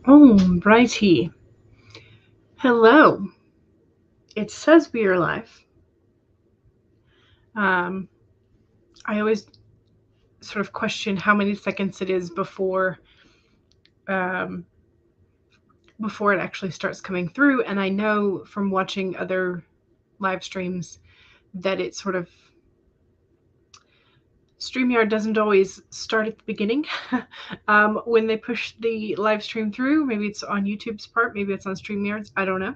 Oh, righty. Hello. It says we are live. I always sort of question how many seconds it is um, before it actually starts coming through. And I know from watching other live streams that it sort of StreamYard doesn't always start at the beginning when they push the live stream through. Maybe it's on YouTube's part, maybe it's on StreamYard's. I don't know.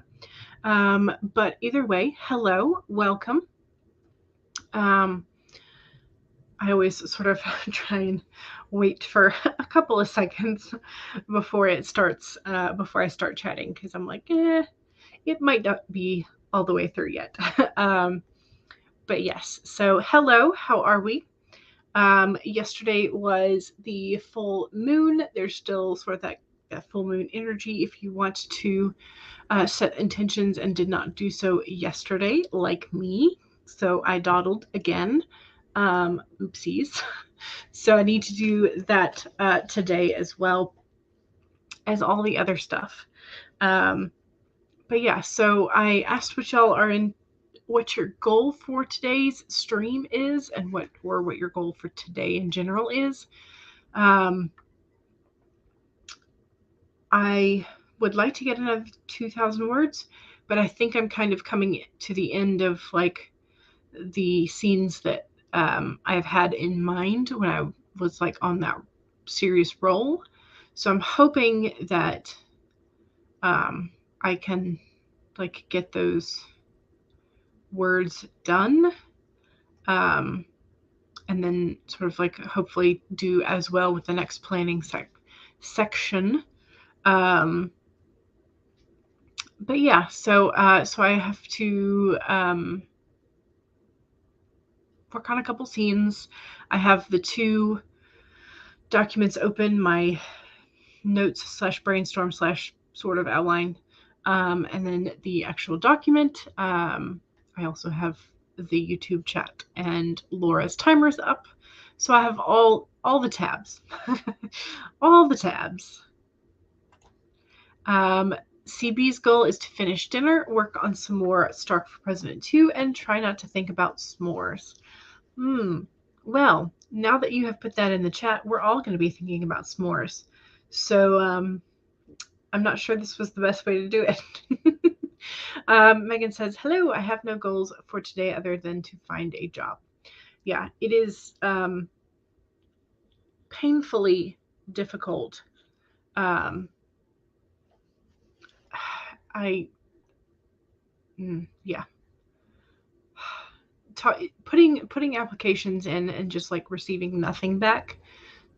But either way, hello, welcome. I always sort of try and wait for a couple of seconds before it starts, before I start chatting, because I'm like, it might not be all the way through yet. But yes, so hello, how are we? Yesterday was the full moon. There's still sort of that full moon energy if you want to set intentions and did not do so yesterday, like me. So I dawdled again. Oopsies. So I need to do that today as well as all the other stuff. But yeah, so I asked what your goal for today's stream is, and what your goal for today in general is. I would like to get another 2,000 words, but I think I'm kind of coming to the end of like the scenes that I've had in mind when I was like on that serious roll. So I'm hoping that I can like get those words done. And then sort of like hopefully do as well with the next planning section. But yeah, so I have to work on a couple scenes. I have the two documents open, my notes / brainstorm / sort of outline, and then the actual document. I also have the YouTube chat and Laura's timers up. So I have all the tabs. All the tabs. CB's goal is to finish dinner, work on some more Stark for President 2, and try not to think about s'mores. Well, now that you have put that in the chat, we're all going to be thinking about s'mores. So I'm not sure this was the best way to do it. Megan says, hello, I have no goals for today other than to find a job. Yeah, it is painfully difficult. Yeah. Putting applications in and just like receiving nothing back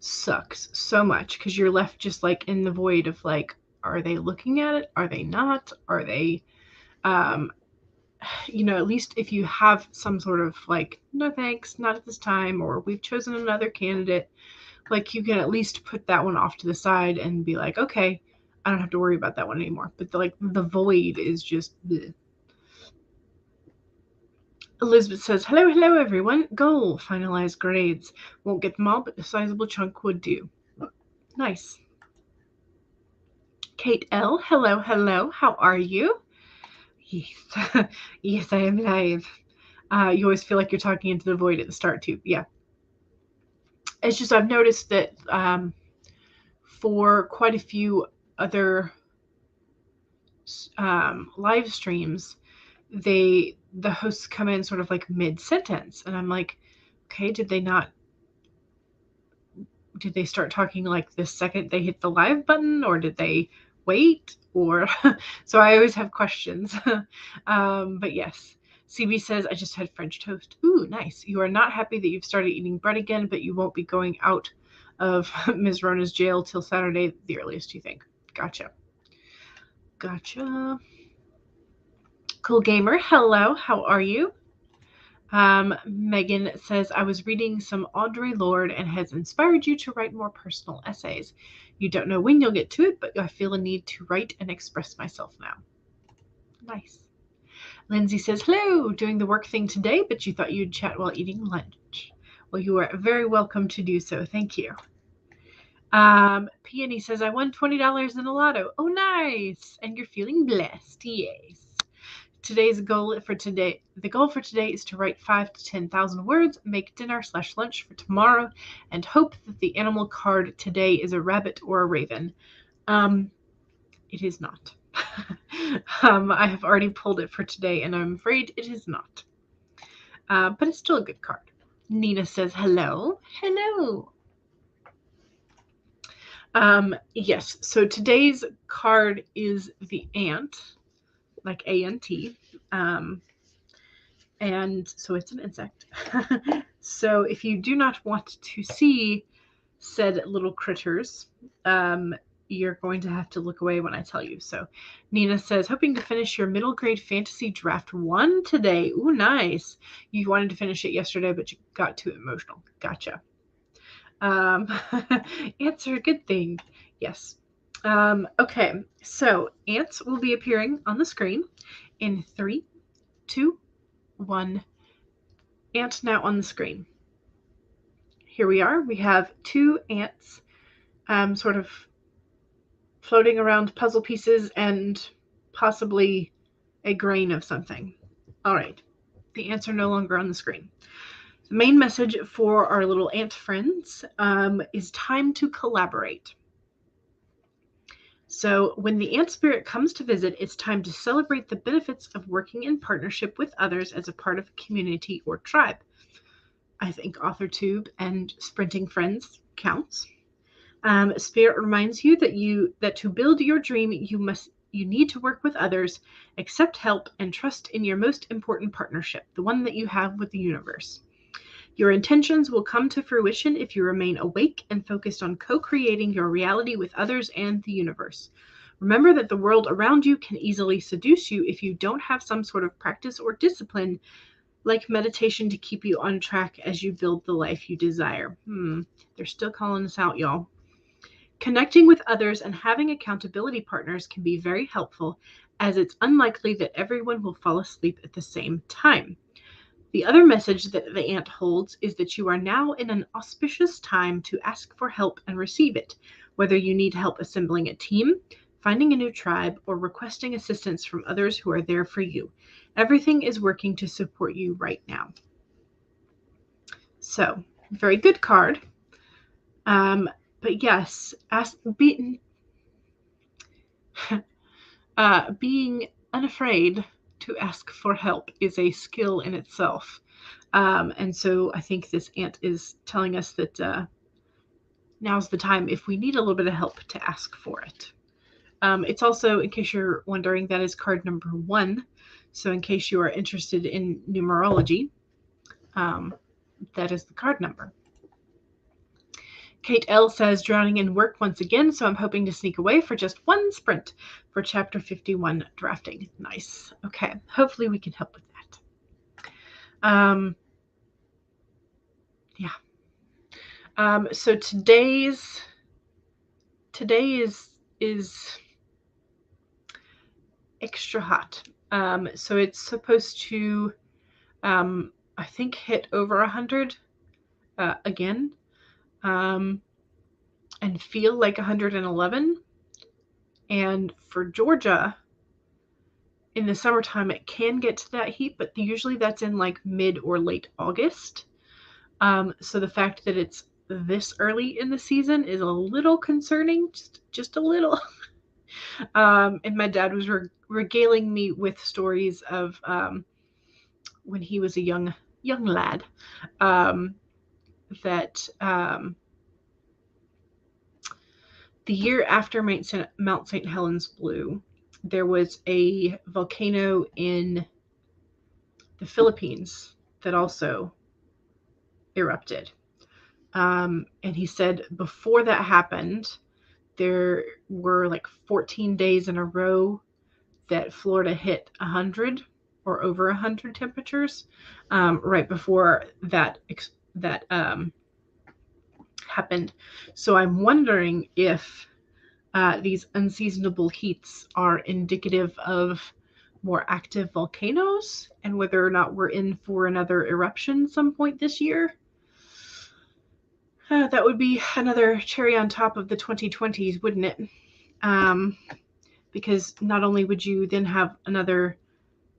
sucks so much, because you're left just like in the void of like, are they looking at it? Are they not? Are they, at least if you have some sort of like, no thanks, not at this time, or we've chosen another candidate, like you can at least put that one off to the side and be like, okay, I don't have to worry about that one anymore. But the void is just bleh. Elizabeth says, hello, everyone. Goal, finalize grades. Won't get them all, but a sizable chunk would do. Nice. Kate L, hello. How are you? Yes, yes, I am live. You always feel like you're talking into the void at the start, too. Yeah. It's just I've noticed that for quite a few other live streams, the hosts come in sort of like mid-sentence, and I'm like, okay, did they start talking like the second they hit the live button, or did they wait? Or so I always have questions. But yes, CB says, I just had French toast. Ooh, nice. You are not happy that you've started eating bread again, but you won't be going out of Ms. Rona's jail till Saturday, the earliest you think. Gotcha. Cool Gamer, hello, how are you? Megan says, I was reading some Audre Lorde and has inspired you to write more personal essays. You don't know when you'll get to it, but I feel a need to write and express myself now. Nice. Lindsay says, hello, doing the work thing today, but you thought you'd chat while eating lunch. Well, you are very welcome to do so. Thank you. Peony says, I won $20 in a lotto. Oh, nice. And you're feeling blessed. Yes. The goal for today is to write 5 to 10,000 words, make dinner/lunch for tomorrow, and hope that the animal card today is a rabbit or a raven. It is not. I have already pulled it for today, and I'm afraid it is not. But it's still a good card. Nina says, hello. Hello. Yes, so today's card is the ant, like A-N-T. And so it's an insect. So if you do not want to see said little critters, you're going to have to look away when I tell you. So Nina says, hoping to finish your middle grade fantasy draft 1 today. Ooh, nice. You wanted to finish it yesterday, but you got too emotional. Gotcha. Ants are a good thing. Yes. Okay, so ants will be appearing on the screen in 3, 2, 1. Ant now on the screen. Here we are. We have 2 ants sort of floating around puzzle pieces and possibly a grain of something. All right. The ants are no longer on the screen. The main message for our little ant friends is time to collaborate. So when the ant spirit comes to visit, it's time to celebrate the benefits of working in partnership with others as a part of a community or tribe. I think authortube and sprinting friends counts. Spirit reminds you that to build your dream, you need to work with others, accept help, and trust in your most important partnership, the one that you have with the universe. Your intentions will come to fruition if you remain awake and focused on co-creating your reality with others and the universe. Remember that the world around you can easily seduce you if you don't have some sort of practice or discipline, like meditation, to keep you on track as you build the life you desire. They're still calling us out, y'all. Connecting with others and having accountability partners can be very helpful, as it's unlikely that everyone will fall asleep at the same time. The other message that the ant holds is that you are now in an auspicious time to ask for help and receive it, whether you need help assembling a team, finding a new tribe, or requesting assistance from others who are there for you. Everything is working to support you right now. So, very good card. But yes, being unafraid to ask for help is a skill in itself. And so I think this ant is telling us that now's the time, if we need a little bit of help, to ask for it. It's also, in case you're wondering, that is card number 1. So in case you are interested in numerology, that is the card number. Kate L says, drowning in work once again, so I'm hoping to sneak away for just 1 sprint for Chapter 51 drafting. Nice. Okay. Hopefully we can help with that. Yeah. So today is extra hot. So it's supposed to, I think, hit over 100 again. And feel like 111. And for Georgia, in the summertime, it can get to that heat, but usually that's in like mid or late August. So the fact that it's this early in the season is a little concerning, just a little. And my dad was regaling me with stories of when he was a young lad, that the year after Mount St. Helens blew, there was a volcano in the Philippines that also erupted. And he said before that happened, there were like 14 days in a row that Florida hit 100 or over 100 temperatures, right before that happened. So I'm wondering if these unseasonable heats are indicative of more active volcanoes, and whether or not we're in for another eruption some point this year. That would be another cherry on top of the 2020s, wouldn't it? Because not only would you then have another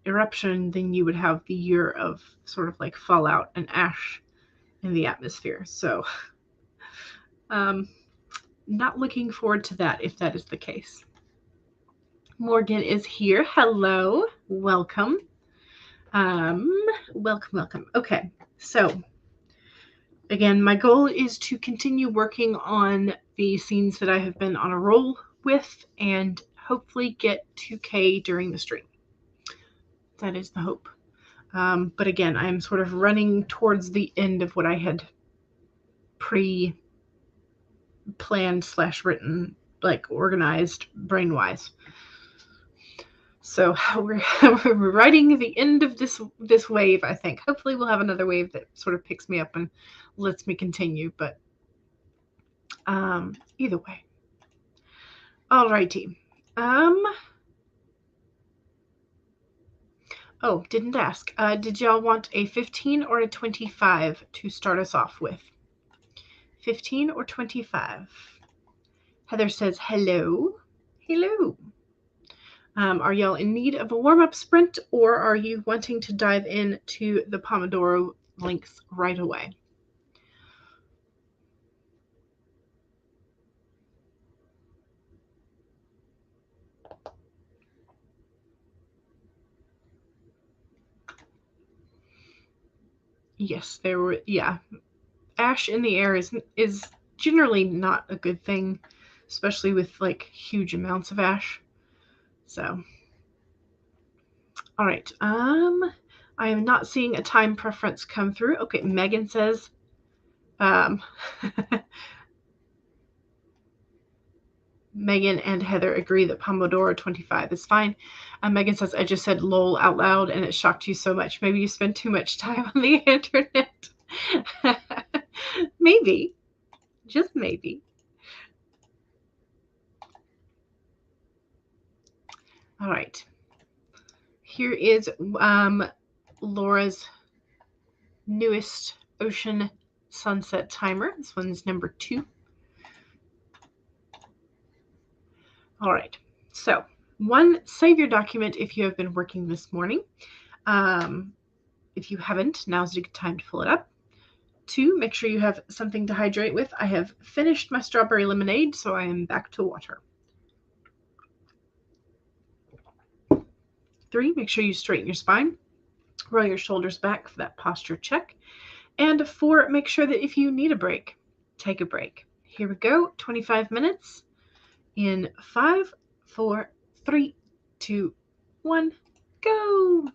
eruption, then you would have the year of sort of like fallout and ash in the atmosphere. So, not looking forward to that if that is the case. Morgan is here. Hello. Welcome. Welcome. Okay. So, again, my goal is to continue working on the scenes that I have been on a roll with and hopefully get 2K during the stream. That is the hope. But again, I'm sort of running towards the end of what I had pre-planned / written, like organized brain-wise. So we're writing the end of this wave, I think. Hopefully we'll have another wave that sort of picks me up and lets me continue, but either way. Alrighty. Oh, didn't ask. Did y'all want a 15 or a 25 to start us off with? 15 or 25? Heather says hello. Hello. Are y'all in need of a warm-up sprint, or are you wanting to dive into the Pomodoro links right away? Yes, there were, yeah. Ash in the air is generally not a good thing, especially with like huge amounts of ash. So, all right. I am not seeing a time preference come through. Okay, Megan says, Megan and Heather agree that Pomodoro 25 is fine. Megan says, I just said lol out loud and it shocked you so much. Maybe you spend too much time on the internet. Maybe. Just maybe. All right. Here is Laura's newest ocean sunset timer. This one's number 2. All right. So, 1, save your document if you have been working this morning. If you haven't, now's a good time to fill it up. 2, make sure you have something to hydrate with. I have finished my strawberry lemonade, so I am back to water. 3, make sure you straighten your spine. Roll your shoulders back for that posture check. And 4, make sure that if you need a break, take a break. Here we go, 25 minutes in 5, 4, 3, 2, 1, go.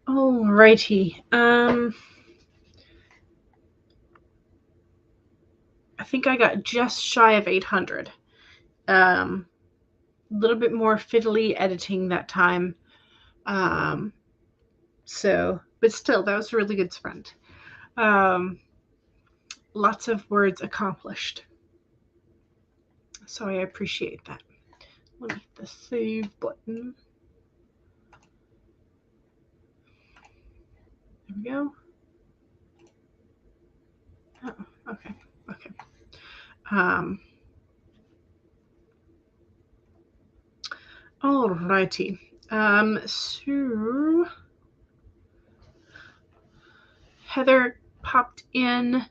Alrighty. I think I got just shy of 800. A little bit more fiddly editing that time. But still, that was a really good sprint. Lots of words accomplished. So I appreciate that. Let me hit the save button. There we go. Oh, okay. Alrighty. So Heather popped in,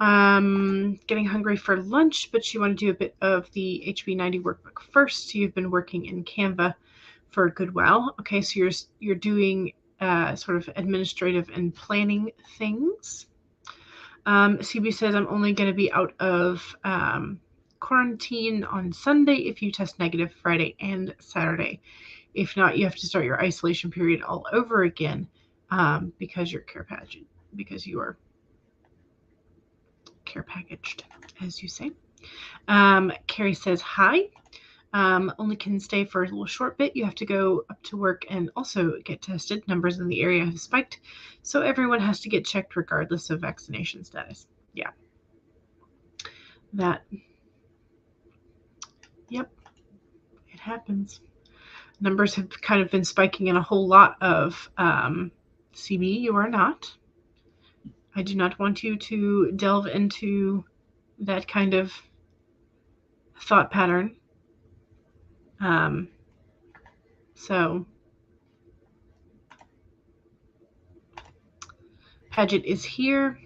getting hungry for lunch, but she wanted to do a bit of the HB90 workbook first. You've been working in Canva for a good while. Okay, so you're doing sort of administrative and planning things. CB says, I'm only going to be out of quarantine on Sunday if you test negative Friday and Saturday. If not, you have to start your isolation period all over again because you are care packaged, as you say. Carrie says, hi. Only can stay for a little short bit. You have to go up to work and also get tested. Numbers in the area have spiked, so everyone has to get checked regardless of vaccination status. Yeah. Yep, it happens. Numbers have kind of been spiking in a whole lot of CB. You are not. I do not want you to delve into that kind of thought pattern. So Paget is here.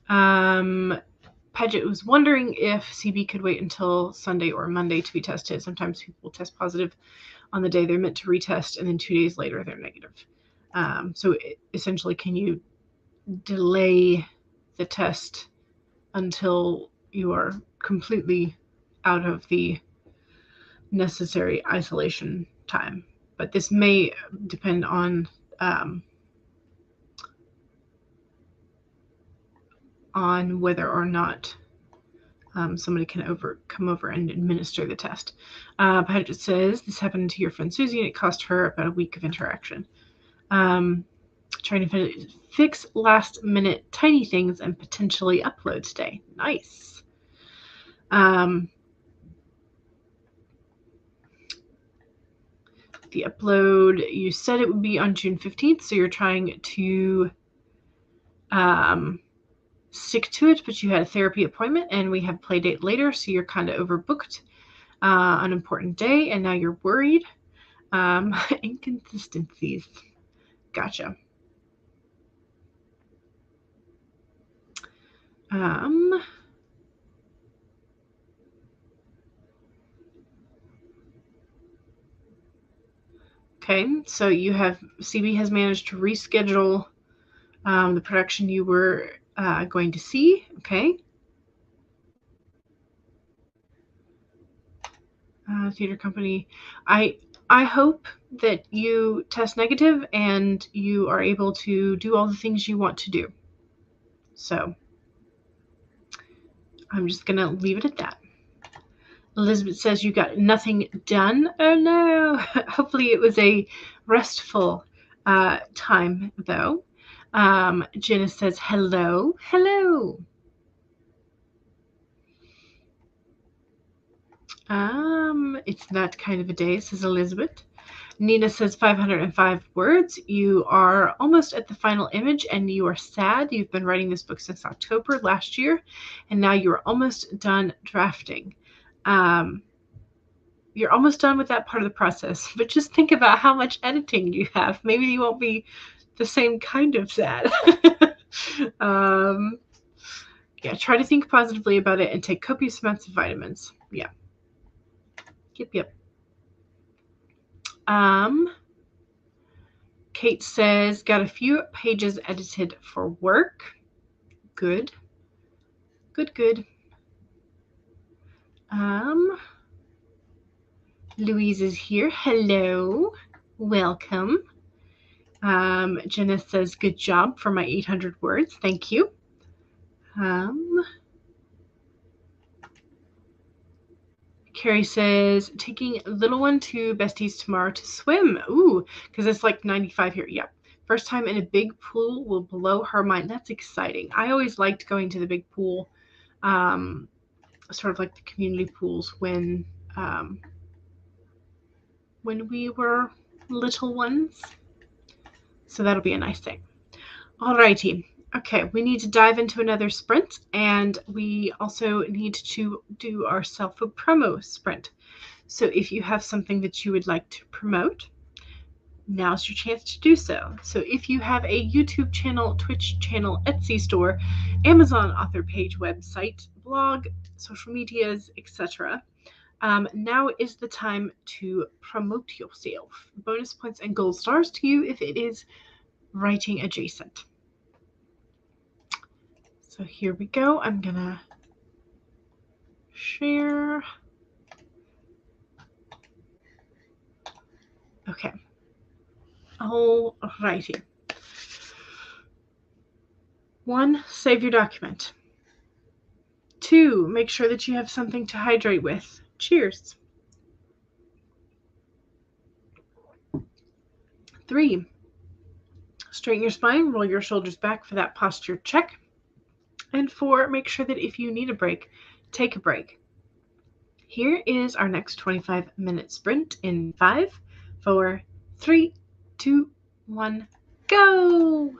Paget was wondering if CB could wait until Sunday or Monday to be tested. Sometimes people test positive on the day they're meant to retest, and then 2 days later they're negative. So essentially, can you delay the test until you are completely out of the necessary isolation time? But this may depend on whether or not somebody can come over and administer the test. Paget says this happened to your friend Susie and it cost her about a week of interaction. Trying to fix last minute tiny things and potentially upload today. Nice. The upload, you said it would be on June 15th, so you're trying to stick to it, but you had a therapy appointment and we have play date later, so you're kind of overbooked an important day, and now you're worried. Inconsistencies. Gotcha. Okay, so CB has managed to reschedule the production you were going to see. Okay. Theater company. I hope that you test negative and you are able to do all the things you want to do. So I'm just going to leave it at that. Elizabeth says you got nothing done. Oh no. Hopefully it was a restful time though. Jenna says hello. Hello. It's not kind of a day, says Elizabeth. Nina says 505 words. You are almost at the final image and you are sad. You've been writing this book since October last year and now you're almost done drafting. You're almost done with that part of the process, but just think about how much editing you have. Maybe you won't be the same kind of sad. Yeah, try to think positively about it and take copious amounts of vitamins. Yeah. Yep. Kate says, got a few pages edited for work. Good. Louise is here. Hello. Welcome. Jenna says, good job for my 800 words. Thank you. Carrie says, taking little one to Besties tomorrow to swim. Ooh, because it's like 95 here. Yep. First time in a big pool will blow her mind. That's exciting. I always liked going to the big pool, sort of like the community pools when we were little ones. So that'll be a nice thing. Alrighty. Okay, we need to dive into another sprint, and we also need to do our self-promo sprint. So if you have something that you would like to promote, now's your chance to do so. So if you have a YouTube channel, Twitch channel, Etsy store, Amazon author page, website, blog, social medias, etc., now is the time to promote yourself. Bonus points and gold stars to you if it is writing adjacent. So here we go. I'm gonna share. Okay. Alrighty. 1, save your document. 2, make sure that you have something to hydrate with. Cheers. 3, straighten your spine, roll your shoulders back for that posture check. And 4, make sure that if you need a break, take a break. Here is our next 25-minute sprint in 5, 4, 3, 2, 1, go!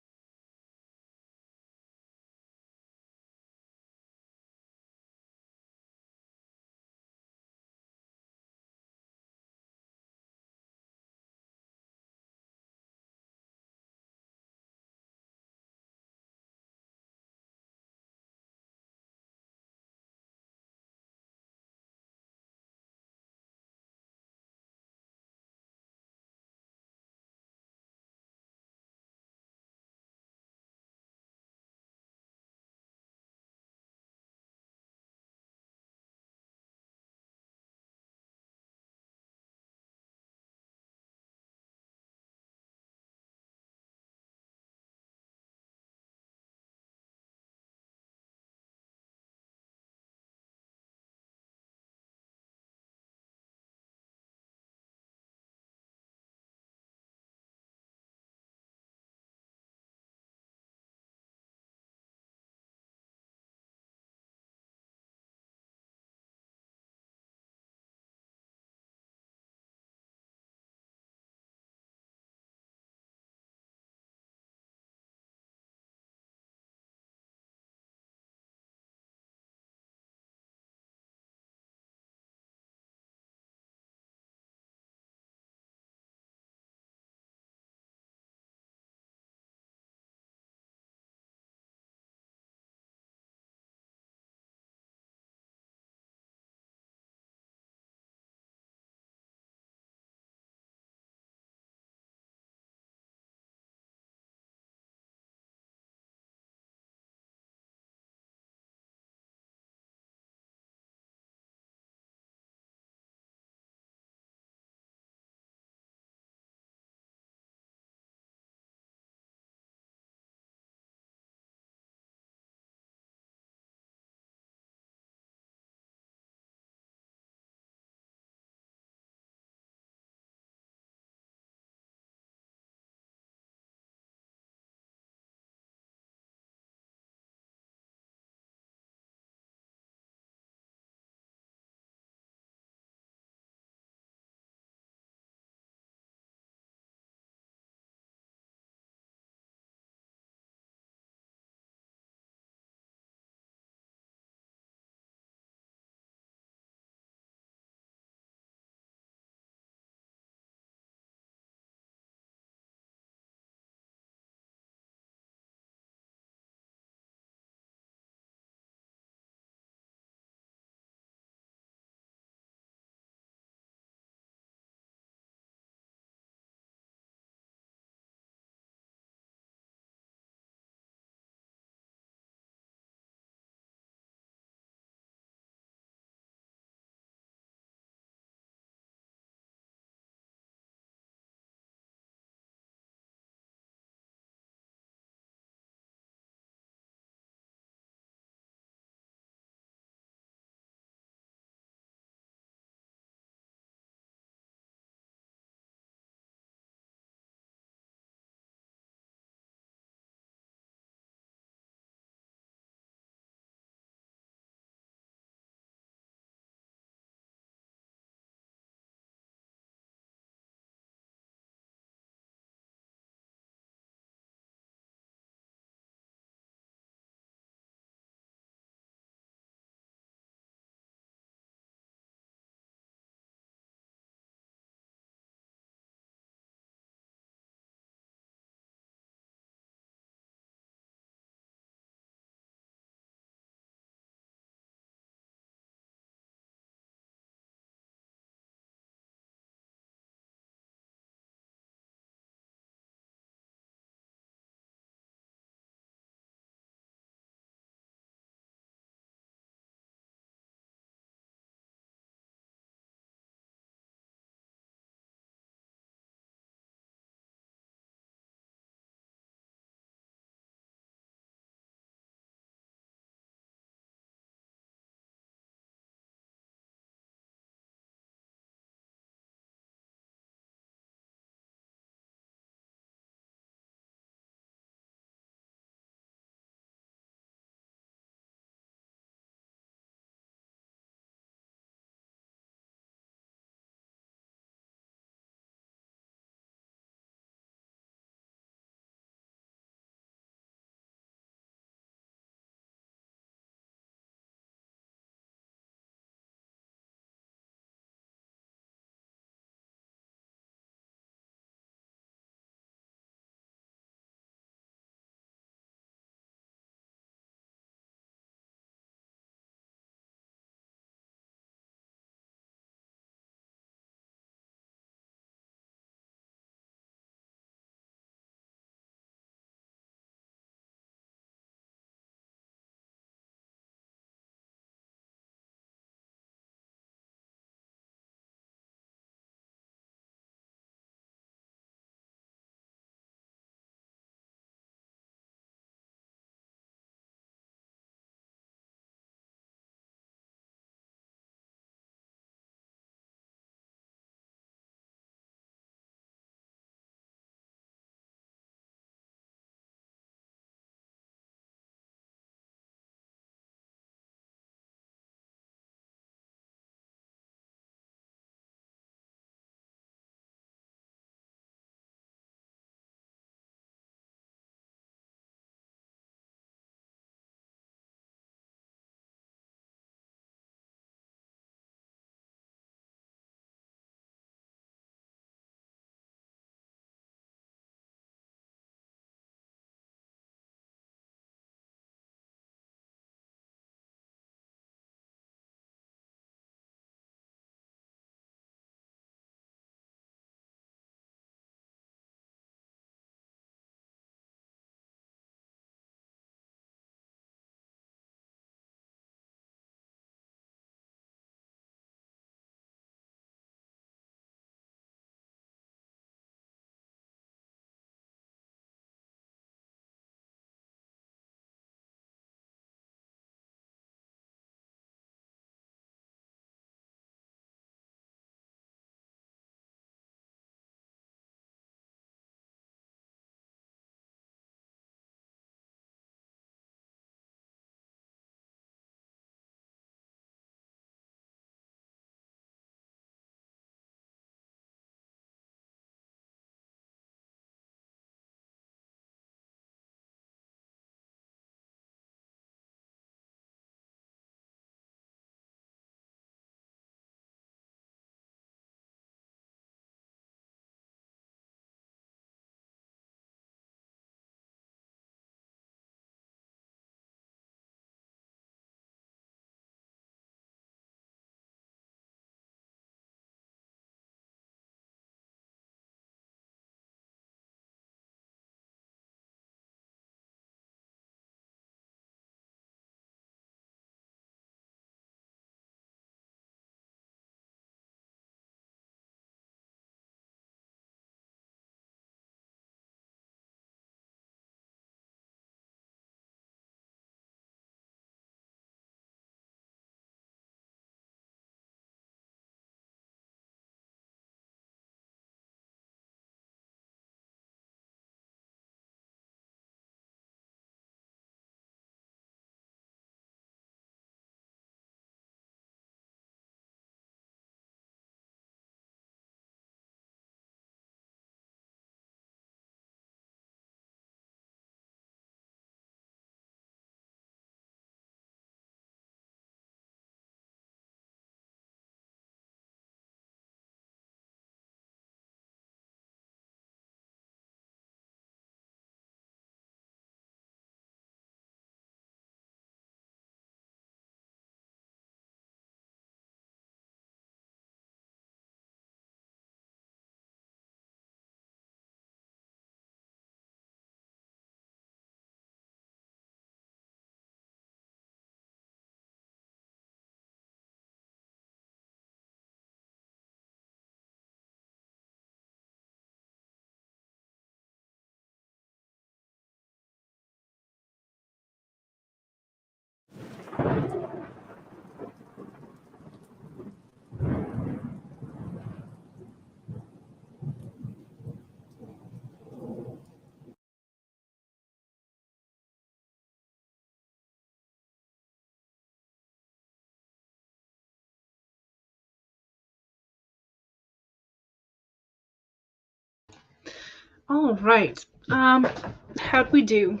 All right. How'd we do?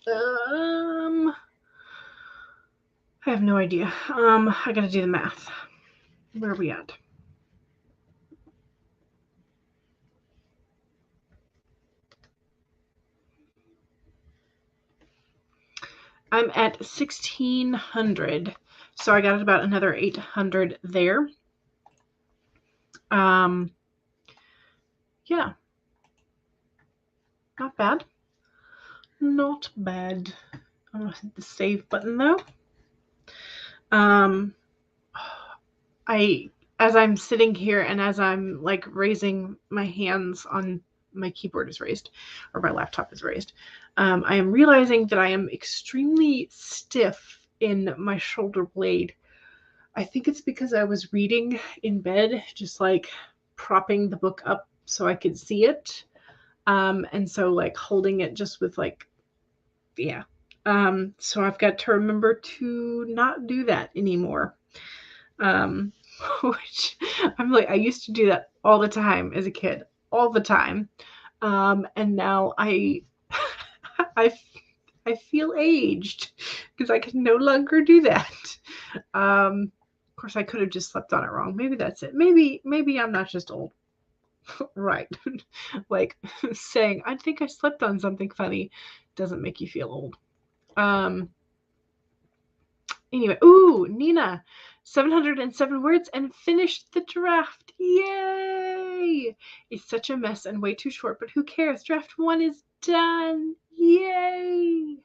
I have no idea. I gotta do the math. Where are we at? I'm at 1,600, so I got about another 800 there. Yeah, not bad. Not bad. I'm gonna hit the save button though. As I'm sitting here and as I'm like raising my hands on my keyboard is raised or my laptop is raised, I am realizing that I am extremely stiff in my shoulder blade. I think it's because I was reading in bed, just like propping the book up so I could see it. And so like holding it just with like, yeah. So I've got to remember to not do that anymore. Which I'm like, I used to do that all the time as a kid, all the time. And now I feel aged because I can no longer do that. Of course, I could have just slept on it wrong. Maybe that's it. Maybe I'm not just old. Right. Like saying, I think I slept on something funny doesn't make you feel old. Anyway, ooh, Nina, 707 words and finished the draft. Yay! It's such a mess and way too short, but who cares? Draft 1 is done. Yay!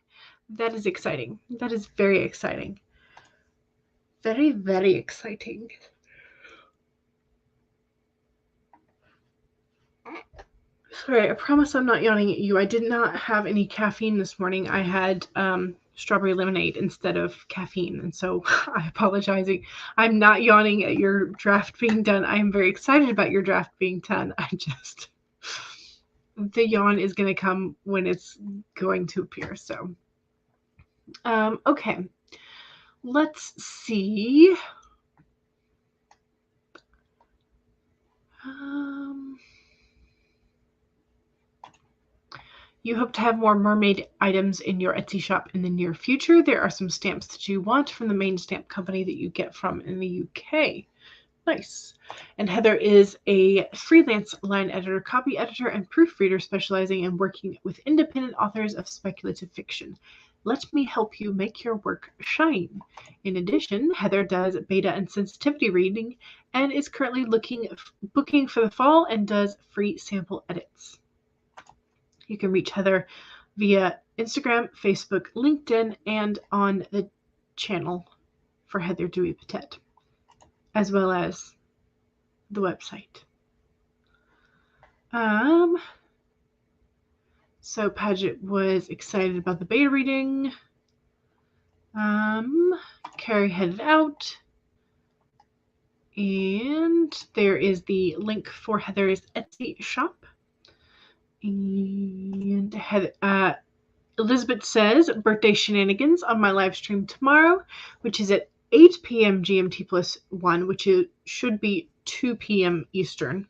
That is exciting. That is very exciting. Very, very exciting. Sorry, I promise I'm not yawning at you. I did not have any caffeine this morning. I had strawberry lemonade instead of caffeine, and so I apologize. I'm not yawning at your draft being done. I am very excited about your draft being done. The yawn is going to come when it's going to appear. So, okay, let's see. You hope to have more mermaid items in your Etsy shop in the near future. There are some stamps that you want from the main stamp company that you get from in the UK. Nice. And Heather is a freelance line editor, copy editor, and proofreader specializing in working with independent authors of speculative fiction. Let me help you make your work shine. In addition, Heather does beta and sensitivity reading and is currently booking for the fall and does free sample edits. You can reach Heather via Instagram, Facebook, LinkedIn, and on the channel for Heather Dewey Patet, as well as the website. So Paget was excited about the beta reading. Carrie headed out. And there is the link for Heather's Etsy shop. And Elizabeth says, birthday shenanigans on my live stream tomorrow, which is at 8 p.m. GMT plus 1, which should be 2 p.m. Eastern.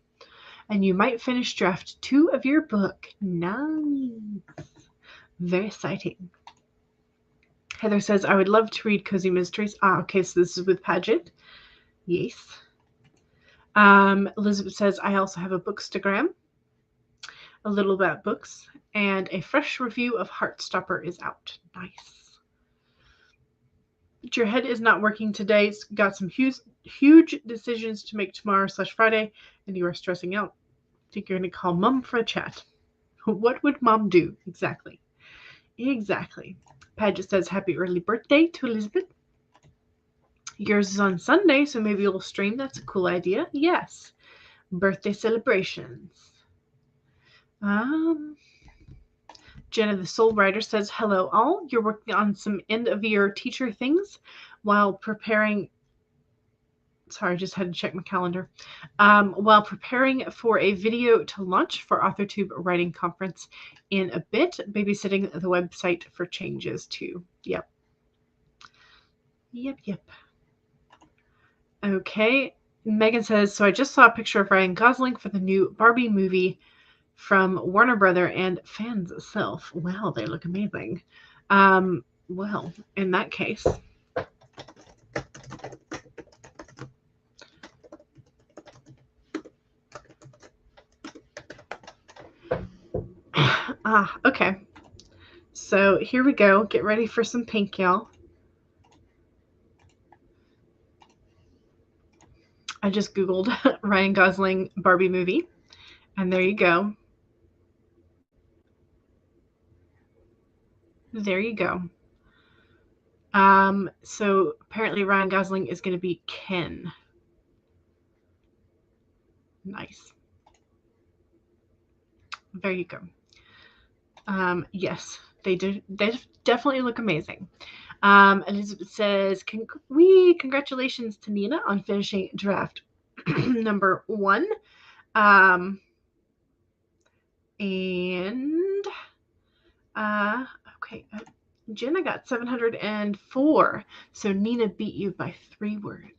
And you might finish draft 2 of your book. Nice. Very exciting. Heather says, I would love to read Cozy Mysteries. Okay, so this is with Paget. Yes. Elizabeth says, I also have a bookstagram. A little about books, and a fresh review of Heartstopper is out. Nice. Your head is not working today. It's got some huge decisions to make tomorrow/Friday, and you are stressing out. I think you're going to call Mom for a chat. What would Mom do? Exactly. Paget says, happy early birthday to Elizabeth. Yours is on Sunday, so maybe you'll stream. That's a cool idea. Yes. Birthday celebrations. Jenna, the Soul Writer, says, hello all. You're working on some end-of-year teacher things while preparing... Sorry, I just had to check my calendar. While preparing for a video to launch for authortube writing conference in a bit, babysitting the website for changes too. Yep. Okay. Megan says, so I just saw a picture of Ryan Gosling for the new Barbie movie from Warner Brother and fans self. Wow, they look amazing. Well, in that case... Okay. So here we go. Get ready for some pink, y'all. I just Googled Ryan Gosling Barbie movie, and there you go. There you go. So apparently Ryan Gosling is going to be Ken. Nice. There you go. Yes, they do. They definitely look amazing. Elizabeth says, congratulations to Nina on finishing draft number 1. Okay, Jenna got 704, so Nina beat you by 3 words.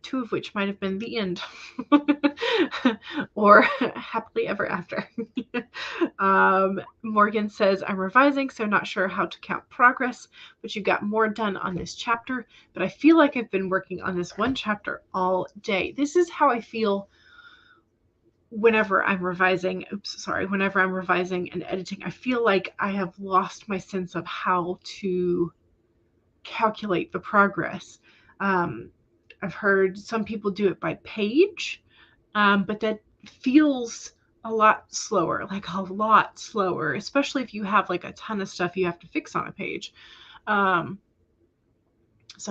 2 of which might have been the end or happily ever after. Morgan says, I'm revising, so not sure how to count progress, but you got more done on this chapter, but I feel like I've been working on this one chapter all day. This is how I feel whenever I'm revising. Whenever I'm revising and editing, I feel like I have lost my sense of how to calculate the progress. I've heard some people do it by page, but that feels a lot slower, especially if you have like a ton of stuff you have to fix on a page. Some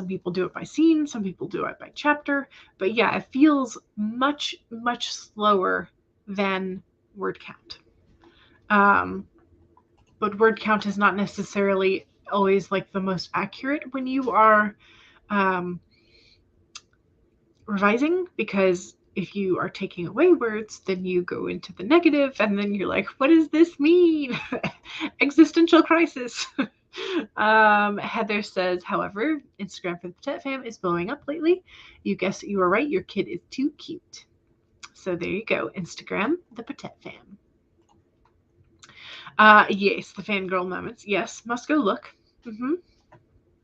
people do it by scene, some people do it by chapter, but yeah, it feels much, much slower than word count. But word count is not necessarily always like the most accurate when you are revising, because if you are taking away words, then you go into the negative, and then you're like, what does this mean? Existential crisis. Heather says, however, Instagram for the Potet Fam is blowing up lately. You guessed it, you were right. Your kid is too cute. So there you go. Instagram, the Potet Fam. Yes, the fangirl moments. Yes, must go look.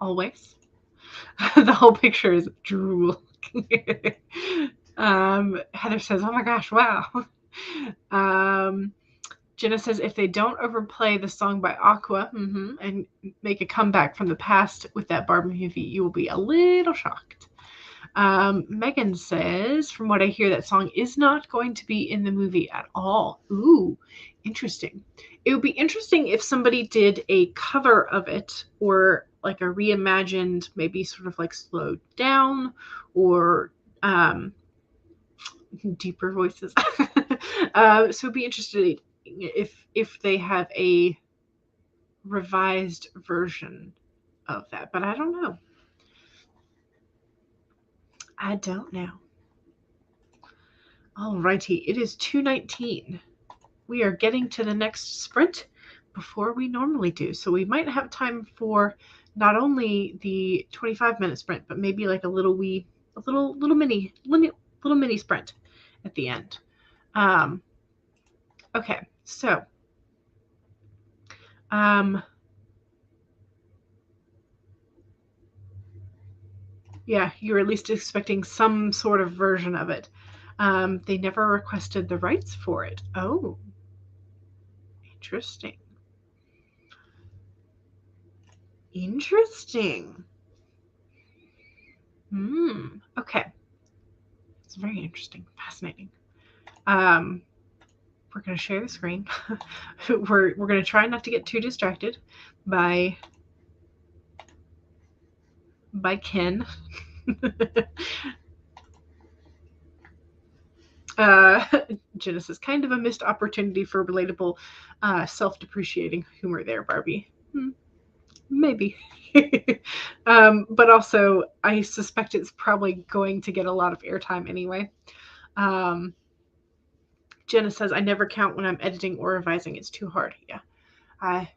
Always. The whole picture is drool. Heather says, oh my gosh, wow. Jenna says, if they don't overplay the song by Aqua and make a comeback from the past with that Barbie movie, you will be a little shocked. Megan says, from what I hear, that song is not going to be in the movie at all. Ooh, interesting. It would be interesting if somebody did a cover of it, or like a reimagined, maybe sort of like slowed down, or deeper voices. So it'd be interesting if they have a revised version of that, but I don't know. Alrighty, it is 2:19. We are getting to the next sprint before we normally do, so we might have time for not only the 25-minute sprint, but maybe like a little mini sprint at the end. Okay, so yeah, you're at least expecting some sort of version of it. They never requested the rights for it. Oh, interesting. Okay. It's very interesting, fascinating. We're going to share the screen. We're going to try not to get too distracted by Ken. Genesis, kind of a missed opportunity for relatable, self-depreciating humor there, Barbie. Maybe. But also, I suspect it's probably going to get a lot of airtime anyway. Jenna says, I never count when I'm editing or revising. It's too hard. Yeah. I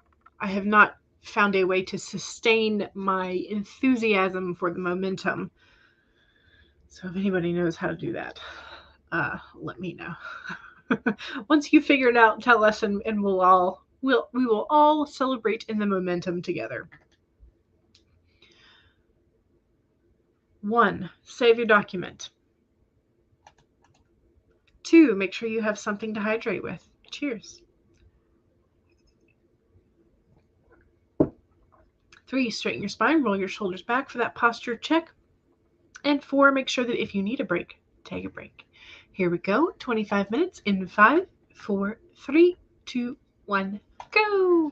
have not found a way to sustain my enthusiasm for the momentum. So if anybody knows how to do that, let me know. Once you figure it out, tell us, and we will all celebrate in the momentum together. 1, save your document. 2, make sure you have something to hydrate with. Cheers. 3, straighten your spine, roll your shoulders back for that posture check. And 4, make sure that if you need a break, take a break. Here we go. 25 minutes in 5, 4, 3, 2, 1, go.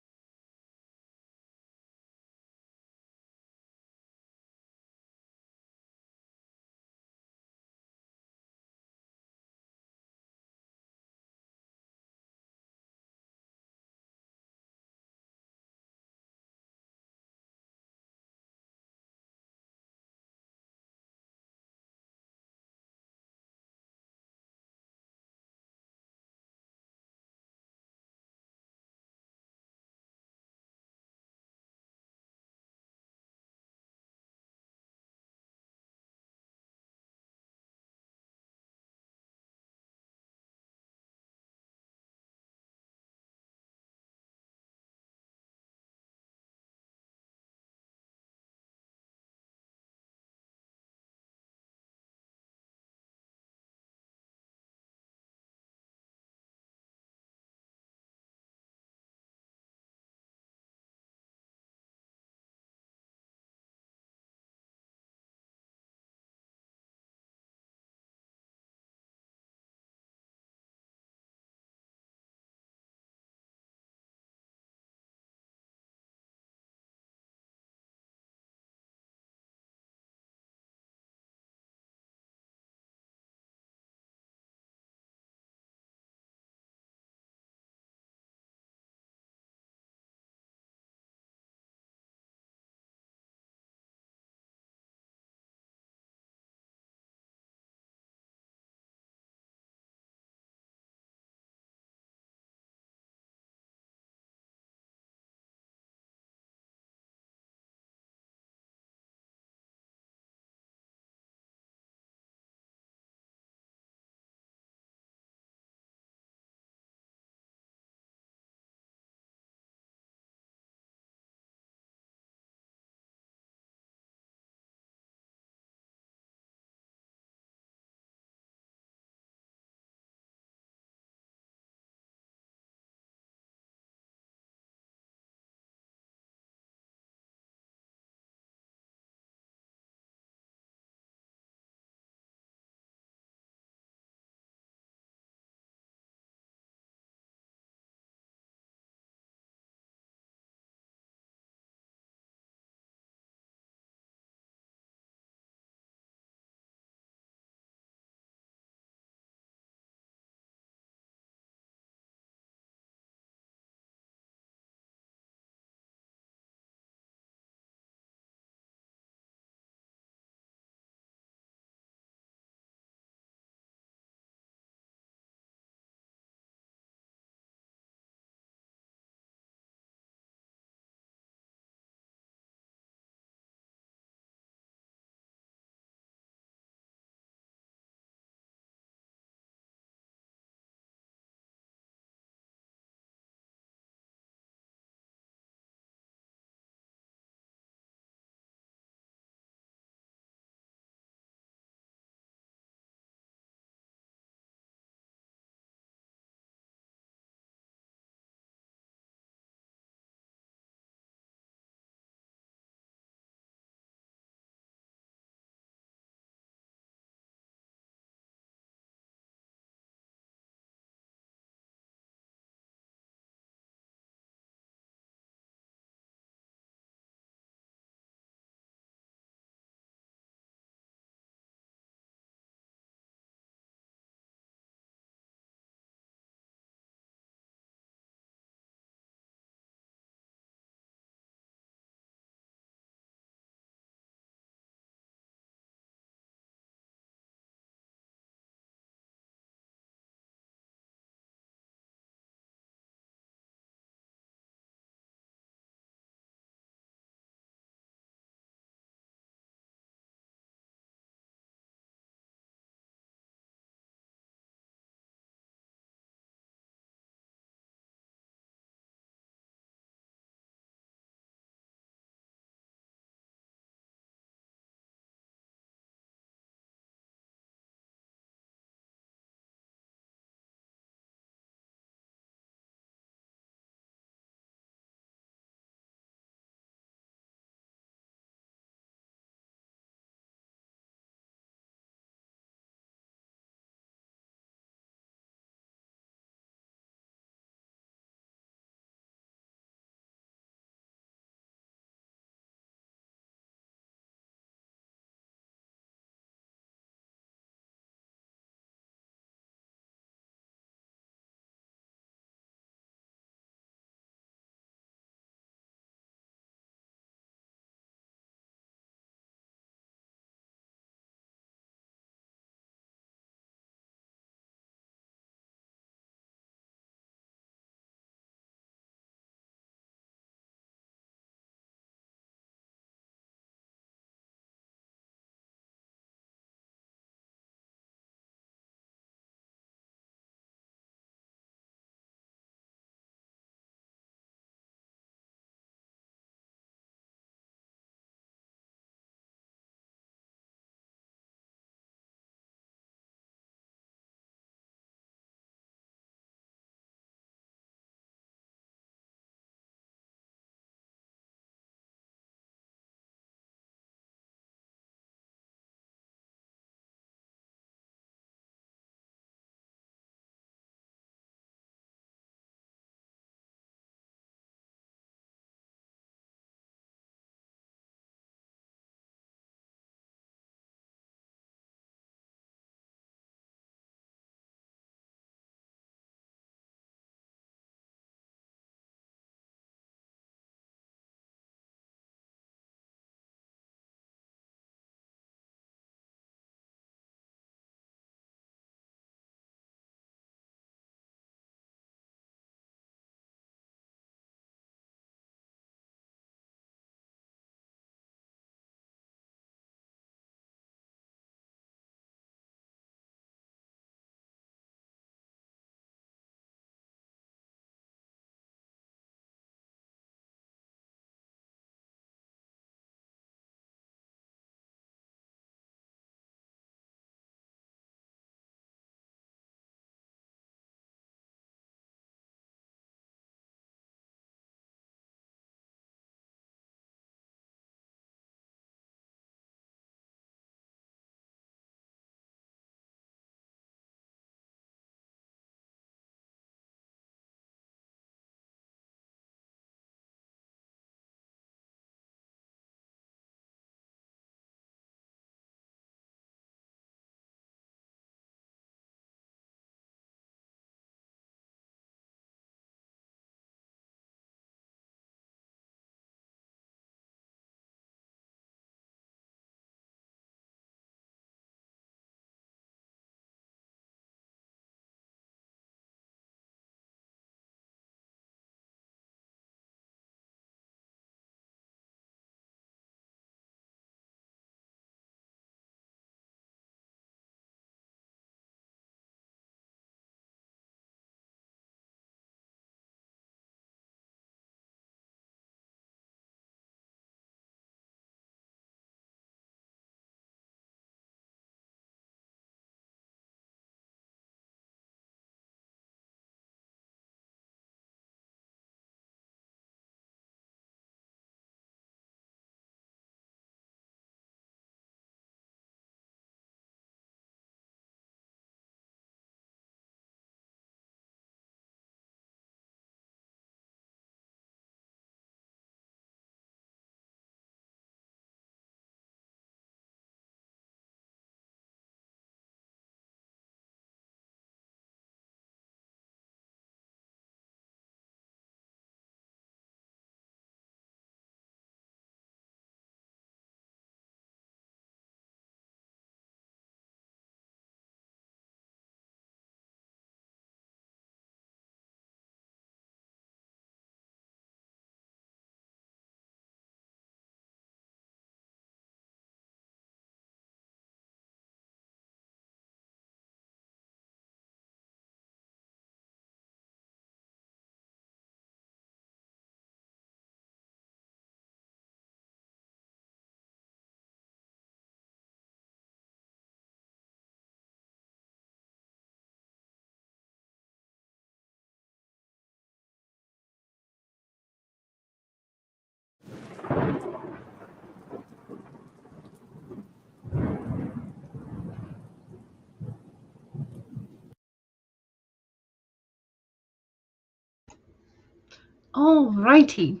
All righty.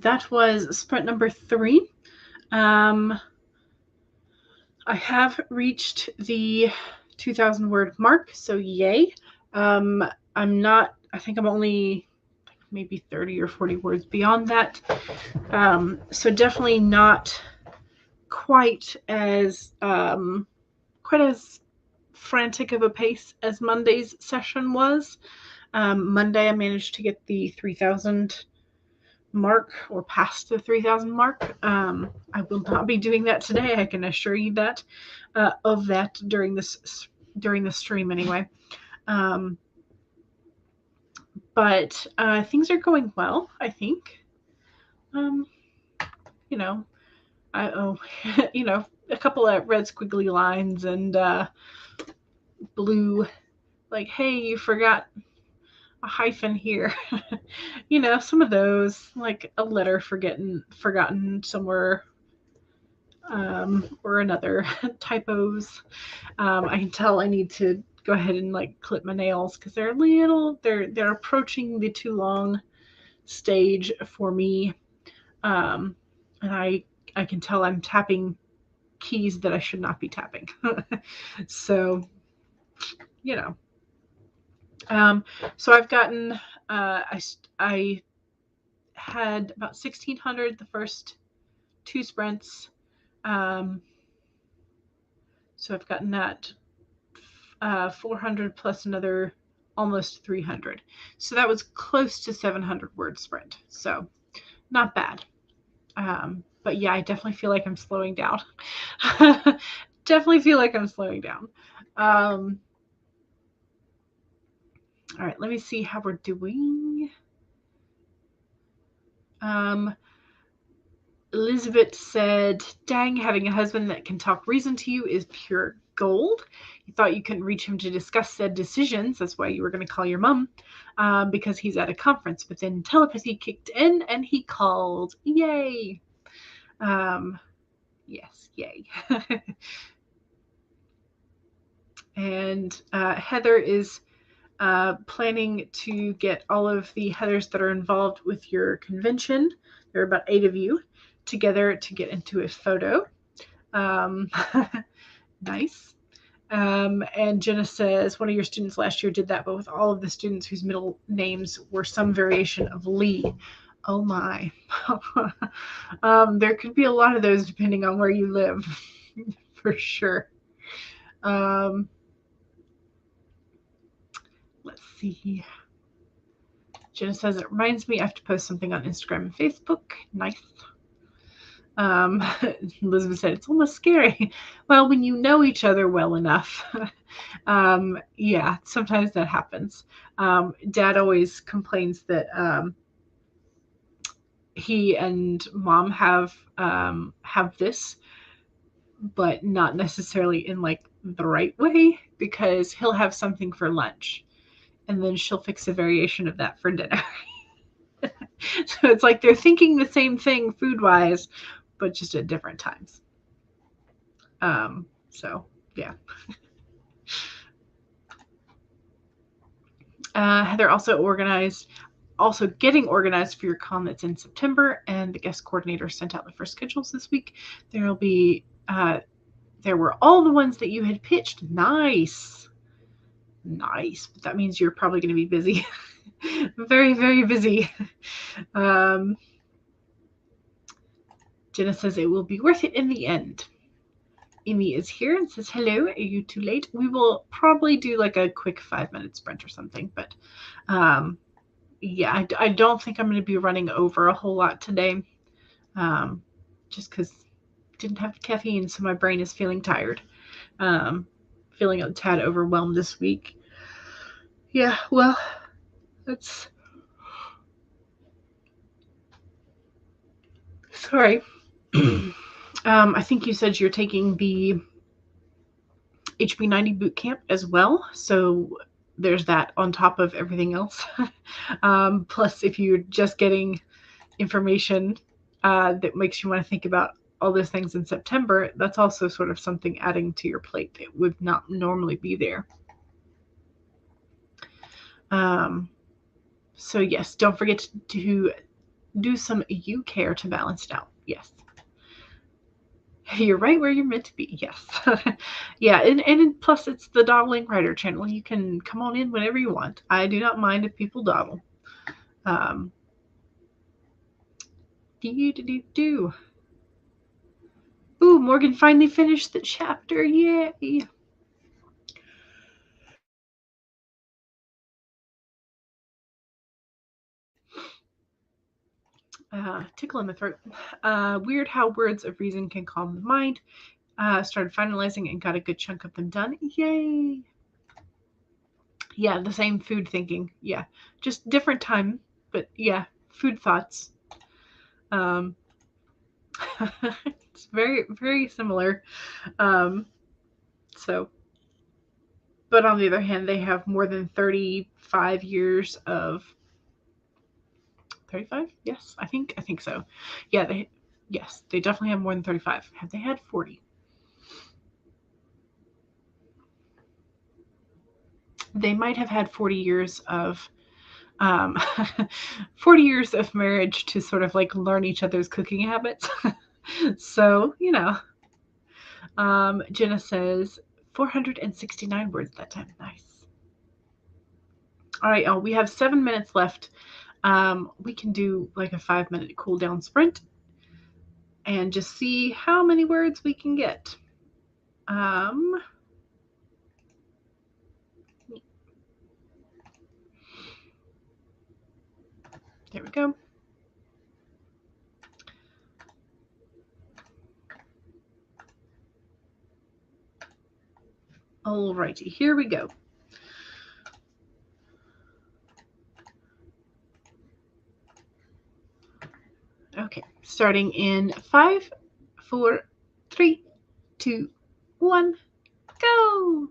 That was sprint number 3. I have reached the 2,000 word mark, so yay. I'm not, I think I'm only maybe 30 or 40 words beyond that. So definitely not quite as frantic of a pace as Monday's session was. Monday I managed to get the 3,000 mark, or past the 3,000 mark. I will not be doing that today, I can assure you that, of that during the stream anyway. But things are going well, I think. You know, you know, a couple of red squiggly lines and blue, like, hey, you forgot a hyphen here. You know, some of those, like a letter forgotten somewhere, or another, typos. I can tell I need to go ahead and like clip my nails because they're approaching the too long stage for me. And I can tell I'm tapping keys that I should not be tapping. So, you know. So I've gotten, I had about 1,600 the first 2 sprints. So I've gotten that 400 plus another almost 300. So that was close to 700 word sprint. So not bad. But yeah, I definitely feel like I'm slowing down. Definitely feel like I'm slowing down. All right, let me see how we're doing. Elizabeth said, dang, having a husband that can talk reason to you is pure gold. You thought you couldn't reach him to discuss said decisions. That's why you were going to call your mom, because he's at a conference. But then telepathy kicked in and he called. Yay. Yes, yay. And Heather is planning to get all of the Heathers that are involved with your convention. There are about 8 of you together to get into a photo. Nice. And Jenna says, one of your students last year did that, but with all of the students whose middle names were some variation of Lee. Oh my. There could be a lot of those depending on where you live, for sure. Let's see. Jenna says, it reminds me I have to post something on Instagram and Facebook. Nice. Elizabeth said, it's almost scary. Well, when you know each other well enough, yeah, sometimes that happens. Dad always complains that he and mom have this, but not necessarily in like the right way, because he'll have something for lunch and then she'll fix a variation of that for dinner. So it's like they're thinking the same thing food-wise, but just at different times. So, yeah. Heather also getting organized for your con that's in September, and the guest coordinator sent out the first schedules this week. There were all the ones that you had pitched. Nice. But that means you're probably going to be busy. Very, very busy. Jenna says it will be worth it in the end. Amy is here and says, hello, are you too late? We will probably do like a quick 5-minute sprint or something, but yeah, I don't think I'm going to be running over a whole lot today, just because I didn't have caffeine, so my brain is feeling tired, feeling a tad overwhelmed this week. Yeah, well, that's... Sorry. I think you said you're taking the HB90 boot camp as well, so there's that on top of everything else. Plus, if you're just getting information that makes you want to think about all those things in September, that's also sort of something adding to your plate that would not normally be there. So yes, don't forget to do some you care to balance it out. Yes. You're right where you're meant to be. Yes. Yeah, and plus it's the Dawdling Writer channel. You can come on in whenever you want. I do not mind if people dawdle. Do. Ooh, Morgan finally finished the chapter. Yay. Tickle in the throat. Weird how words of reason can calm the mind. Started finalizing and got a good chunk of them done. Yay. Yeah, the same food thinking. Yeah, just different time, but yeah, food thoughts. Um, it's very, very similar. Um, so, but on the other hand, they have more than 35 years of 35. Yes, I think so. Yeah, they definitely have more than 35. Have they had 40? They might have had 40 years of um, 40 years of marriage to sort of like learn each other's cooking habits. So, Jenna says 469 words that time. Nice. All right, we have 7 minutes left. We can do like a 5-minute cool down sprint and just see how many words we can get. There we go. Alrighty, here we go. Okay, starting in 5, 4, 3, 2, 1, go!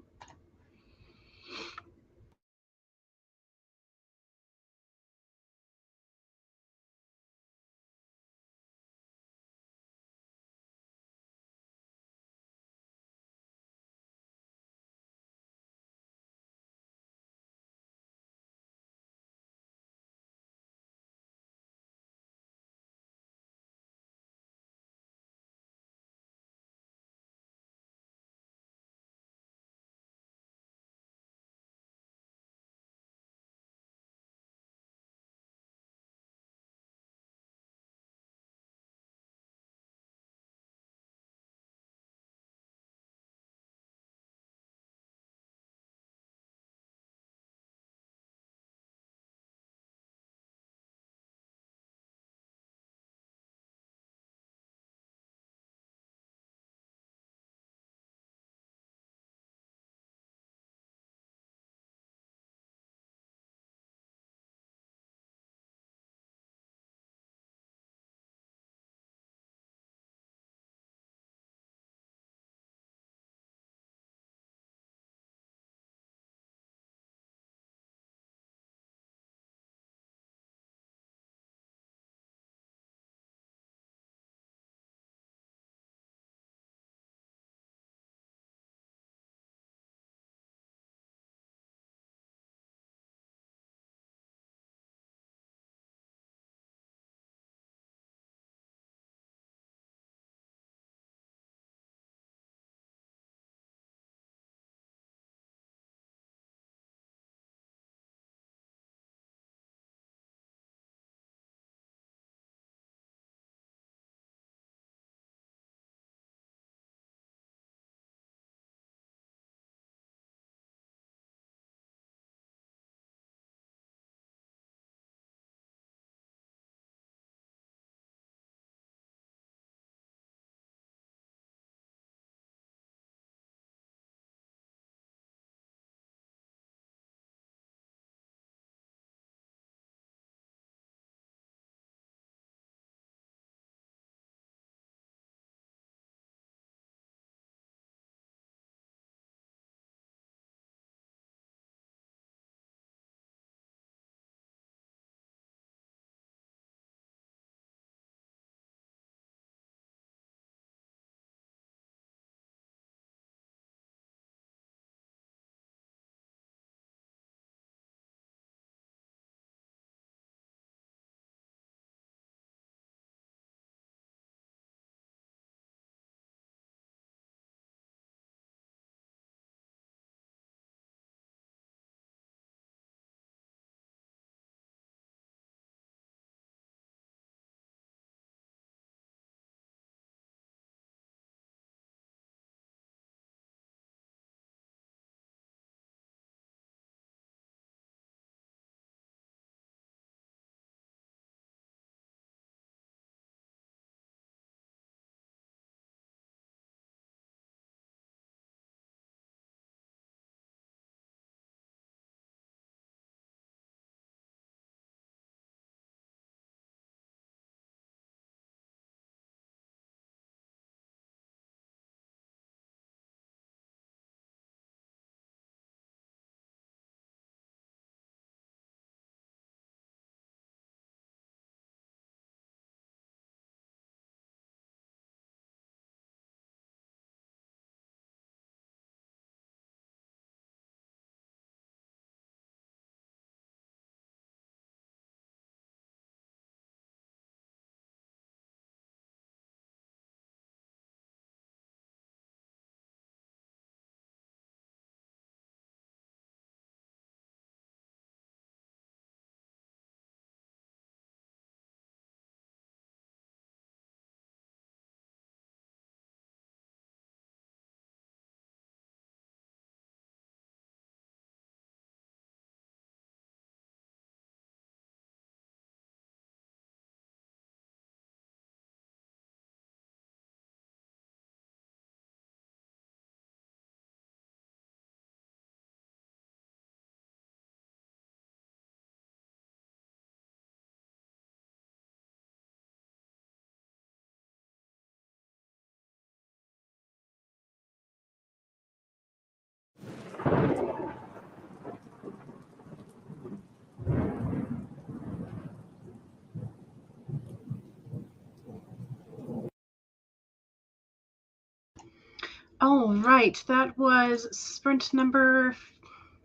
All right, that was sprint number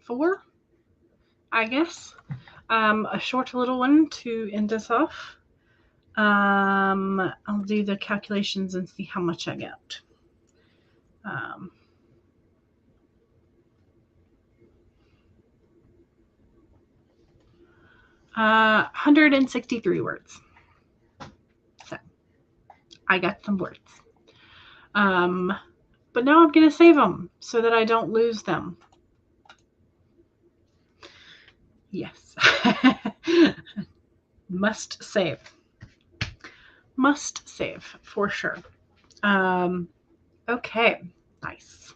4, I guess. A short little one to end us off. I'll do the calculations and see how much I get. 163 words. So I got some words. But now I'm going to save them so that I don't lose them. Yes. Must save. Must save for sure. Okay, nice.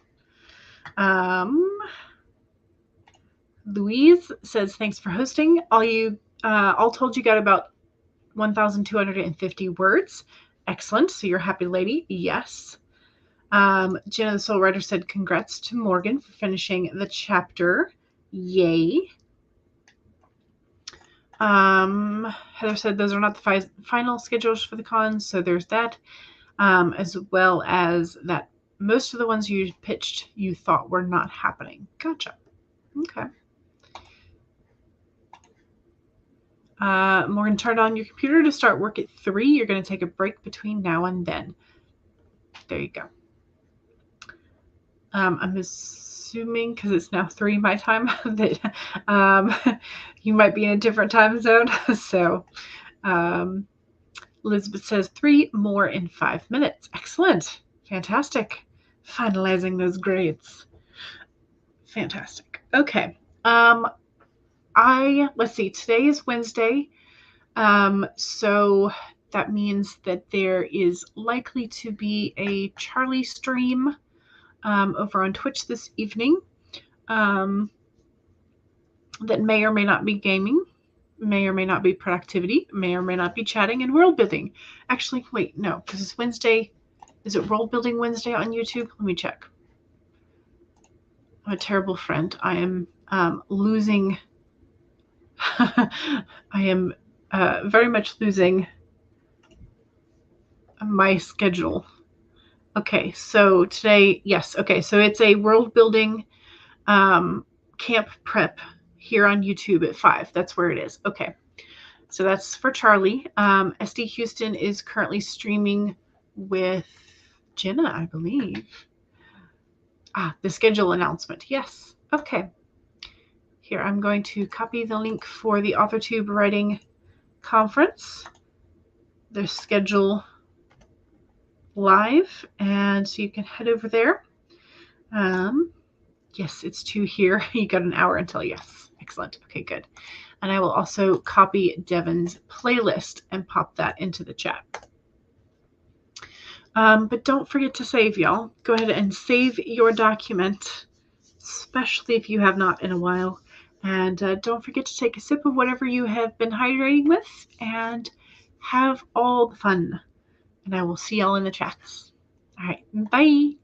Louise says, thanks for hosting. All told you got about 1,250 words. Excellent. So you're a happy lady. Yes. Jenna the Soul Writer said, congrats to Morgan for finishing the chapter. Yay. Heather said those are not the final schedules for the cons, so there's that, as well as that most of the ones you pitched you thought were not happening. Gotcha. Okay. Morgan, turn on your computer to start work at 3. You're going to take a break between now and then. There you go. I'm assuming, because it's now 3 my time, that you might be in a different time zone. So Elizabeth says 3 more in 5 minutes. Excellent. Fantastic. Finalizing those grades. Fantastic. Okay. Let's see, today is Wednesday. So that means that there is likely to be a Charlie stream over on Twitch this evening that may or may not be gaming, may or may not be productivity, may or may not be chatting and world building. Actually, wait, no, because it's Wednesday. Is it world building Wednesday on YouTube? Let me check. I'm a terrible friend. I am losing. I am very much losing my schedule. Okay, so today, yes. Okay, so it's a world building camp prep here on YouTube at 5. That's where it is. Okay, so that's for Charlie. SD Houston is currently streaming with Jenna, I believe. The schedule announcement. Yes. Okay. Here, I'm going to copy the link for the AuthorTube Writing Conference. Their schedule live, and so you can head over there. Yes, it's 2 here. You got an hour until, yes. Excellent. Okay, good. And I will also copy Devin's playlist and pop that into the chat. But don't forget to save, y'all. Go ahead and save your document, especially if you have not in a while. And don't forget to take a sip of whatever you have been hydrating with and have all the fun. And I will see y'all in the chats. All right, bye.